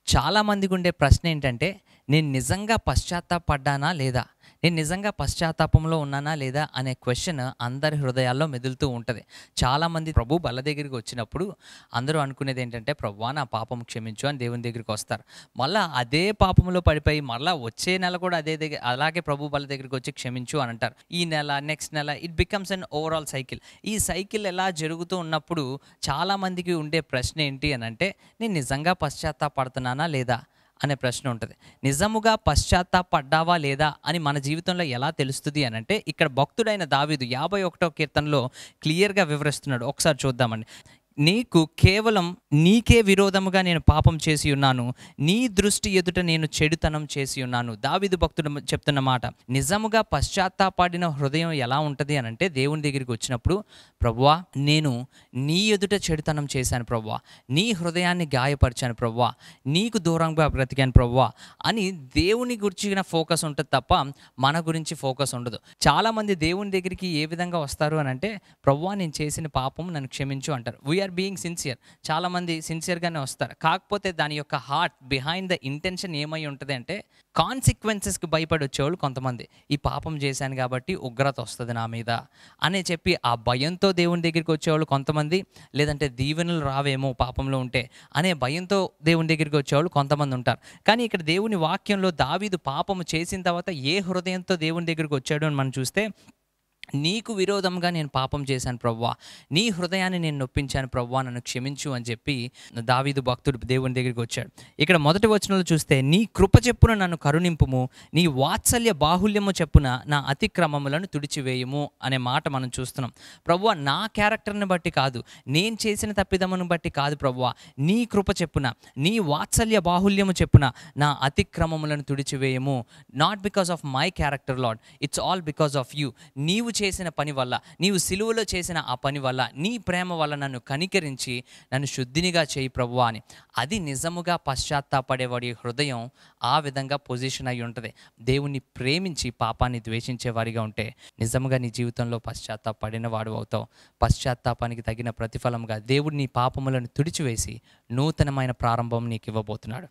చాలామందికి ఉండే ప్రశ్న ఏంటంటే, నేను నిజంగా పశ్చాత్తాపడ్డానా లేదా? నేను నిజంగా పశ్చాత్తాపంలో ఉన్నానా లేదా? అనే క్వెషన్ అందరి హృదయాల్లో మెదులుతూ ఉంటది. చాలామంది ప్రభు బల్ల దగ్గరికి వచ్చినప్పుడు అందరూ అనుకునేది ఏంటంటే, ప్రభువా నా పాపం క్షమించు అని దేవుని దగ్గరికి వస్తారు. మళ్ళా అదే పాపంలో పడిపోయి మళ్ళా వచ్చే నెల కూడా అలాగే ప్రభు బల్ల దగ్గరికి వచ్చి క్షమించు అని అంటారు. ఈ నెల, నెక్స్ట్ నెల it becomes an overall cycle. ఈ సైకిల్ ఎలా జరుగుతూ ఉన్నప్పుడు చాలామందికి ఉండే ప్రశ్న ఏంటి అనంటే, నేను నిజంగా పశ్చాత్తాపడుతున్నానా లేదా అనే ప్రశ్న ఉంటది. నిజముగా పశ్చాత్తాపడ్డావా లేదా అని మన జీవితంలో ఎలా తెలుస్తది అనంటే, ఇక్కడ భక్తుడైన దావీదు 51వ కీర్తనలో క్లియర్‌గా వివరిస్తున్నాడు. ఒకసారి చూద్దామండి. నీకు కేవలం నీకే విరోధముగా నేను పాపం చేసి ఉన్నాను. నీ దృష్టి ఎదుట నేను చెడుతనం చేసి ఉన్నాను. దావీదు భక్తుడు చెప్తున్న మాట. నిజముగా పశ్చాత్తాపడిన హృదయం ఎలా ఉంటది అనంటే, దేవుని దగ్గరికి వచ్చినప్పుడు, ప్రభువా నేను నీ ఎదుట చెడుతనం చేశాను ప్రభువా. నీ హృదయాన్ని గాయపరిచాను ప్రభువా. నీకు దూరంగా బ్రతికాను ప్రభువా అని దేవుని గురించిన ఫోకస్ ఉంటది తప్ప మన గురించి ఫోకస్ ఉండదు. చాలామంది దేవుని దగ్గరికి ఏ విధంగా వస్తారు అనంటే, ప్రభువా నేను చేసిన పాపం నన్ను క్షమించు అంటారు. We're being sincere. చాలామంది సిన్సియర్‌గానే వస్తారు. కాకపోతే దాని యొక్క హార్ట్ బిహైండ్ ద ఇంటెన్షన్ ఏమై ఉంటది అంటే, కాన్సిక్వెన్సెస్‌కి భయపడి వచ్చేవాళ్ళు కొంతమంది. ఈ పాపం చేశాను కాబట్టి ఉగ్రత వస్తది నా మీద అని చెప్పి ఆ భయంతో దేవుని దగ్గరికి వచ్చేవాళ్ళు కొంతమంది, లేదంటే దీవెనలు రావేమో పాపంలో ఉంటే అనే భయంతో దేవుని దగ్గరికి వచ్చేవాళ్ళు కొంతమంది ఉంటారు. కానీ ఇక్కడ దేవుని వాక్యంలో దావీదు పాపము చేసిన తర్వాత ఏ హృదయంతో దేవుని దగ్గరికి వచ్చాడు అని మనం చూస్తే, నీకు విరోధంగా నేను పాపం చేశాను ప్రభువా. నీ హృదయాన్ని నేను నొప్పించాను ప్రభువా, నన్ను క్షమించు అని చెప్పి దావీదు భక్తుడు దేవుని దగ్గరికి వచ్చాడు. ఇక్కడ మొదటి వచనంలో చూస్తే, నీ కృప చెప్పున నన్ను కరుణింపుము, నీ వాత్సల్య బాహుల్యము చెప్పున నా అతిక్రమములను తుడిచివేయుము అనే మాట మనం చూస్తున్నాం. ప్రభువా నా క్యారెక్టర్ని బట్టి కాదు, నేను చేసిన తప్పిదమును బట్టి కాదు ప్రభువా, నీ కృప చెప్పున, నీ వాత్సల్య బాహుల్యము చెప్పున నా అతిక్రమములను తుడిచివేయము. Not because of my character Lord, it's all because of you. నీవు చేసిన పని వల్ల, నీవు సిలువలో చేసిన ఆ పని వల్ల, నీ ప్రేమ వల్ల నన్ను కనికరించి నన్ను శుద్ధినిగా చేయి ప్రభువా అని. అది నిజముగా పశ్చాత్తాపడేవాడి హృదయం ఆ విధంగా పొజిషన్ అయి ఉంటుంది. దేవుణ్ణి ప్రేమించి పాపాన్ని ద్వేషించే వారిగా ఉంటే నిజముగా నీ జీవితంలో పశ్చాత్తాపడిన వాడు అవుతావు. పశ్చాత్తాపానికి తగిన ప్రతిఫలంగా దేవుడు నీ పాపములను తుడిచివేసి నూతనమైన ప్రారంభం నీకు ఇవ్వబోతున్నాడు.